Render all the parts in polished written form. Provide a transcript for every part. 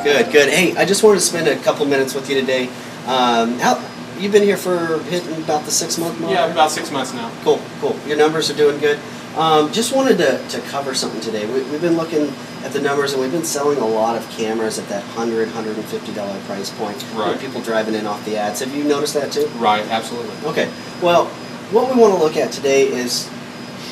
Good, good. Hey, I just wanted to spend a couple minutes with you today. You've been here for hitting about the 6-month mark? Yeah, about 6 months now. Cool, cool. Your numbers are doing good. Just wanted to cover something today. We've been looking at the numbers, and we've been selling a lot of cameras at that $100, $150 price point. Right. People driving in off the ads. Have you noticed that too? Right, absolutely. Okay. Well, what we want to look at today is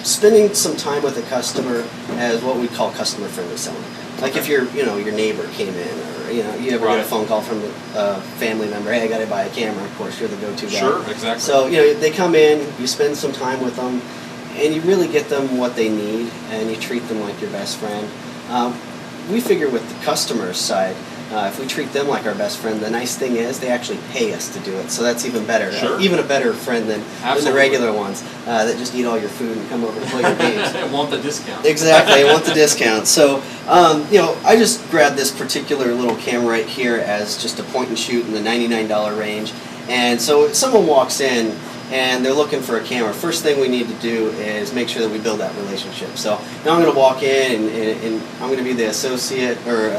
spending some time with a customer as what we call customer-friendly selling. Like if your neighbor came in, or you ever get a phone call from a family member, hey, I got to buy a camera. Of course, you're the go-to guy. Sure, exactly. So they come in, you spend some time with them, and you really get them what they need, and you treat them like your best friend. We figure with the customer side, if we treat them like our best friend, the nice thing is they actually pay us to do it. So that's even better. Sure. Even a better friend than the regular ones that just eat all your food and come over and play your games. And want the discount. Exactly, I want the discount. So, I just grabbed this particular little camera right here as just a point and shoot in the $99 range. And so if someone walks in and they're looking for a camera, first thing we need to do is make sure that we build that relationship. So now I'm going to walk in and I'm going to be the associate near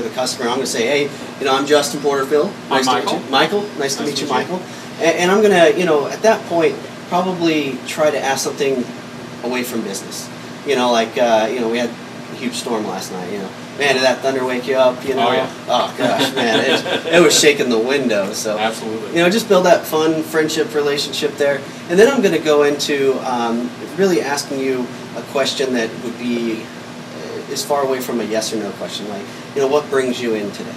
the customer. I'm going to say, hey, I'm Justin Porterfield. Nice to meet you. Michael. Nice to meet you, Michael. And I'm going to, at that point, probably try to ask something away from business. We had a huge storm last night, Man, did that thunder wake you up? Oh, yeah. Oh, gosh, man. It was shaking the window. So, absolutely. Just build that fun friendship relationship there. And then I'm going to go into really asking you a question that would be as far away from a yes or no question. Like, what brings you in today?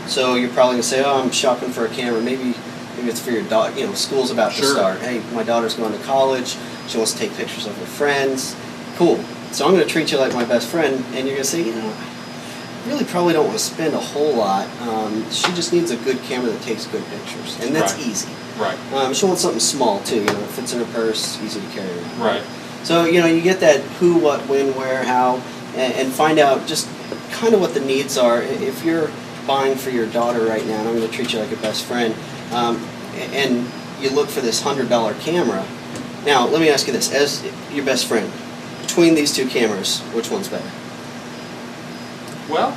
So you're probably going to say, oh, I'm shopping for a camera. Maybe it's for your daughter. School's about to start. Hey, my daughter's going to college. She wants to take pictures of her friends. Cool. So I'm going to treat you like my best friend, and you're going to say, I really probably don't want to spend a whole lot. She just needs a good camera that takes good pictures, and that's easy. Right. She wants something small too. It fits in her purse, easy to carry around. Right. So you get that who, what, when, where, how, and find out just kind of what the needs are. If you're buying for your daughter right now, and I'm going to treat you like a best friend, and you look for this $100 camera. Now, let me ask you this: as your best friend, between these two cameras, which one's better? Well,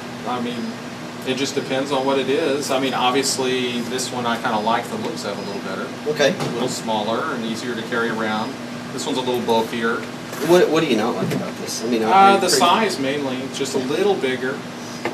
it just depends on what it is. Obviously, this one I kind of like the looks of a little better. Okay. A little smaller and easier to carry around. This one's a little bulkier. What do you not like about this? The size mainly, just a little bigger.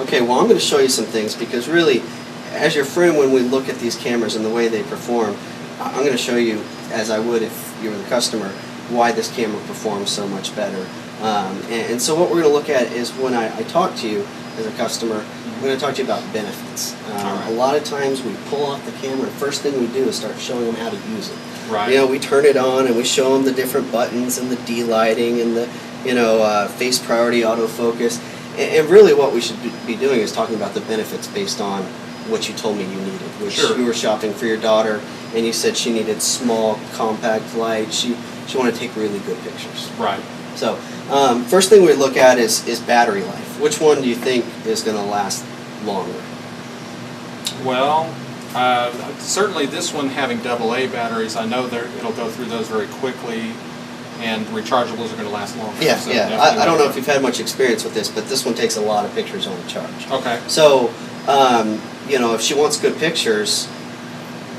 Okay, well, I'm going to show you some things because really, as your friend, when we look at these cameras and the way they perform, I'm going to show you, as I would if you were the customer, why this camera performs so much better. And so what we're going to look at is when I talk to you as a customer, I'm going to talk to you about benefits. A lot of times we pull off the camera, and first thing we do is start showing them how to use it. Right. We turn it on and we show them the different buttons and the D-lighting and the face priority autofocus. And really what we should be doing is talking about the benefits based on what you told me you needed. Which you were shopping for your daughter, and you said she needed small, compact light. She wanted to take really good pictures. Right. So, first thing we look at is battery life. Which one do you think is going to last longer? Well, certainly this one having AA batteries, I know it'll go through those very quickly, and rechargeables are going to last longer. Yeah, so yeah. I don't know if you've had much experience with this, but this one takes a lot of pictures on a charge. Okay. So, if she wants good pictures,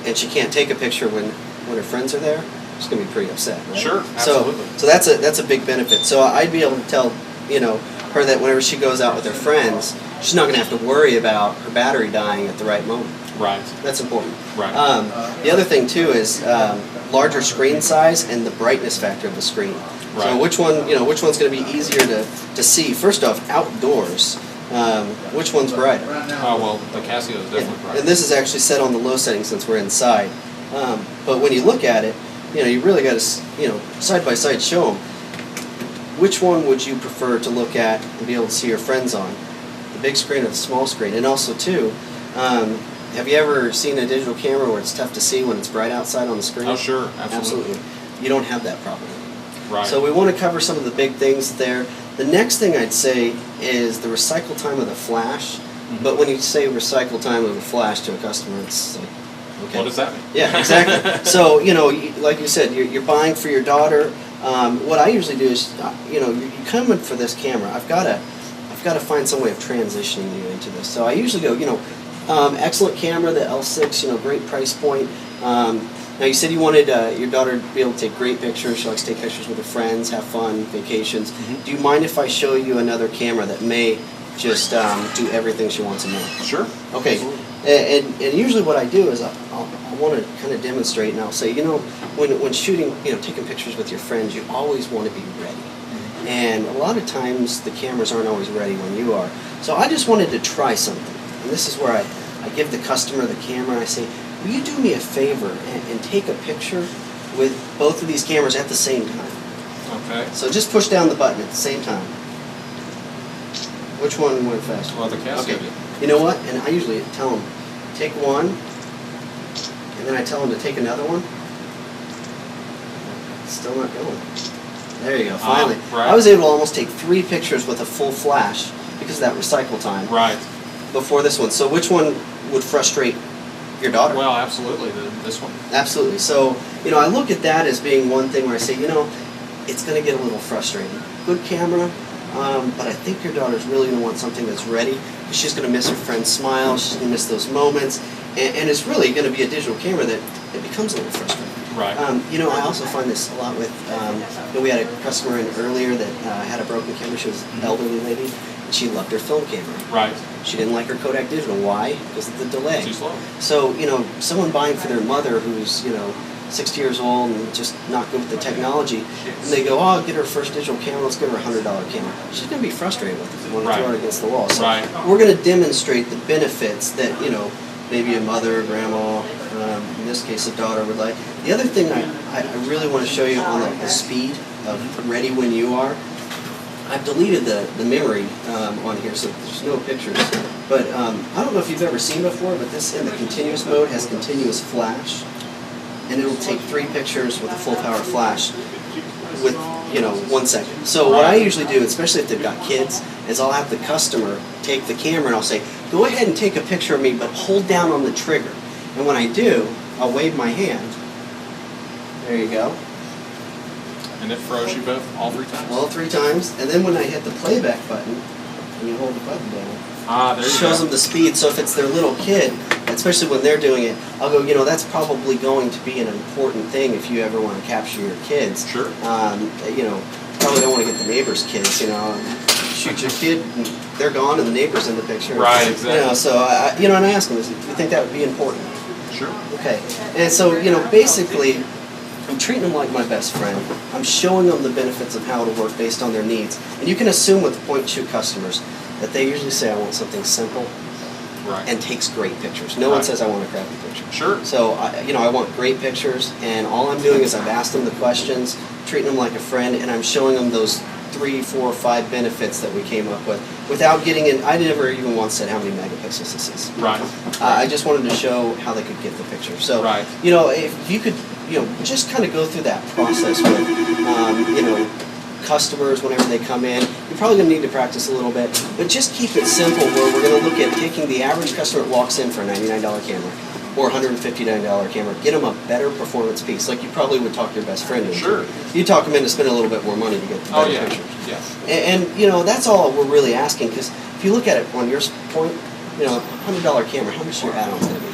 and she can't take a picture when her friends are there, she's going to be pretty upset, right? Sure, absolutely. So that's a big benefit. So I'd be able to tell, her that whenever she goes out with her friends, she's not going to have to worry about her battery dying at the right moment. Right. That's important. Right. The other thing too is larger screen size and the brightness factor of the screen. Right. So which one's going to be easier to see? First off, outdoors, which one's brighter? Oh well, the Casio is definitely brighter. And this is actually set on the low setting since we're inside. But when you look at it, you really got to side by side show them. Which one would you prefer to look at and be able to see your friends on? The big screen or the small screen? And also too, have you ever seen a digital camera where it's tough to see when it's bright outside on the screen? Oh sure, absolutely. You don't have that problem. Right. So we want to cover some of the big things there. The next thing I'd say is the recycle time of the flash. Mm-hmm. But when you say recycle time of a flash to a customer, it's like, okay. What does that mean? Yeah, exactly. So, like you said, you're buying for your daughter. What I usually do is, you come in for this camera. I've got I've got to find some way of transitioning you into this. So I usually go, excellent camera, the L6, great price point. Now you said you wanted your daughter to be able to take great pictures. She likes to take pictures with her friends, have fun, vacations. Mm-hmm. Do you mind if I show you another camera that may just do everything she wants and more? Sure. Okay. And usually what I do is I want to kind of demonstrate, and I'll say, when shooting, taking pictures with your friends, you always want to be ready. And a lot of times the cameras aren't always ready when you are. So I just wanted to try something. And this is where I give the customer the camera and I say, will you do me a favor and take a picture with both of these cameras at the same time? Okay. So just push down the button at the same time. Which one went faster? Well, the Casio Okay. did. You know what? And I usually tell them, take one, and then I tell them to take another one. Still not going. There you go, finally. Right. I was able to almost take 3 pictures with a full flash because of that recycle time Right. before this one. So which one would frustrate your daughter? Well, absolutely, this one. Absolutely. So, I look at that as being one thing where I say, it's going to get a little frustrating. Good camera, but I think your daughter's really going to want something that's ready. She's going to miss her friend's smile. She's going to miss those moments. And it's really going to be a digital camera that it becomes a little frustrating. Right. I also find this a lot with, we had a customer in earlier that had a broken camera. She was an elderly lady, and she loved her film camera. Right. She didn't like her Kodak Digital. Why? Because of the delay. Too slow. So, someone buying for their mother who's, 60 years old and just not good with the technology, and they go, oh, I'll get her first digital camera, let's give her a $100 camera. She's going to be frustrated with it. Want to Right. throw it against the wall. So Right. we're going to demonstrate the benefits that, maybe a mother, grandma, in this case a daughter would like. The other thing I really want to show you on the speed of ready when you are, I've deleted the memory on here, so there's no pictures. But I don't know if you've ever seen before, but this in the continuous mode has continuous flash. And it'll take 3 pictures with a full power flash with 1 second. So what I usually do, especially if they've got kids, is I'll have the customer take the camera and I'll say, go ahead and take a picture of me, but hold down on the trigger. And when I do, I'll wave my hand. There you go. And it froze you both all 3 times? All 3 times. And then when I hit the playback button, and you hold the button down, there you shows go. them the speed. So if it's their little kid, especially when they're doing it, I'll go, that's probably going to be an important thing if you ever want to capture your kids. Sure. Probably don't want to get the neighbor's kids, shoot your kid and they're gone and the neighbor's in the picture. Right, exactly. So, and I ask them, do you think that would be important? Sure. Okay. And so, basically, I'm treating them like my best friend. I'm showing them the benefits of how it'll work based on their needs. And you can assume with point-and-shoot customers that they usually say, I want something simple Right. and takes great pictures. No one Right. says I want a crappy picture. Sure. So, I want great pictures, and all I'm doing is I've asked them the questions, treating them like a friend, and I'm showing them those 3, 4, 5 benefits that we came up with without getting in. I never even once said how many megapixels this is. Right. I just wanted to show how they could get the picture. So, Right. if you could, just kind of go through that process with, customers whenever they come in. You're probably going to need to practice a little bit, but just keep it simple where we're going to look at taking the average customer that walks in for a $99 camera or $159 camera, get them a better performance piece, like you probably would talk your best friend into. Sure. You talk them into spending a little bit more money to get the better Oh, yeah. pictures. Yeah. And that's all we're really asking, because if you look at it on your point, $100 camera, how much is your add-ons going to be?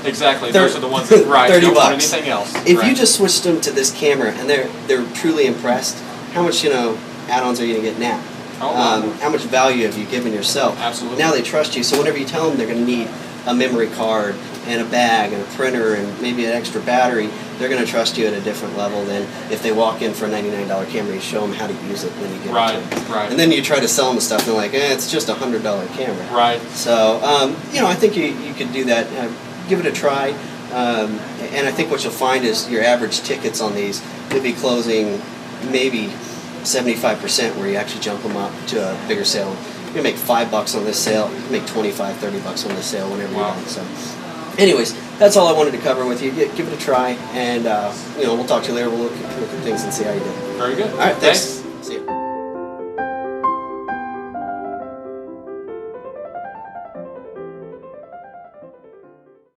Exactly. Those are the ones that right. 30 don't want bucks. anything else. If right. you just switched them to this camera and they're truly impressed, how much add-ons are you going to get now? Oh, wow. How much value have you given yourself? Absolutely. Now they trust you, so whenever you tell them they're going to need a memory card and a bag and a printer and maybe an extra battery, they're going to trust you at a different level than if they walk in for a $99 camera. You show them how to use it when you get Right, it to them. right. And then you try to sell them the stuff and they're like, it's just a $100 camera. Right. So, I think you could do that. Give it a try. And I think what you'll find is your average tickets on these, you'll be closing maybe 75% where you actually jump them up to a bigger sale. You make $5 on this sale, you make $25, $30 on this sale whenever you're done. So, anyways, that's all I wanted to cover with you. Give it a try, and we'll talk to you later. We'll look at things and see how you do. Very good. All right, thanks.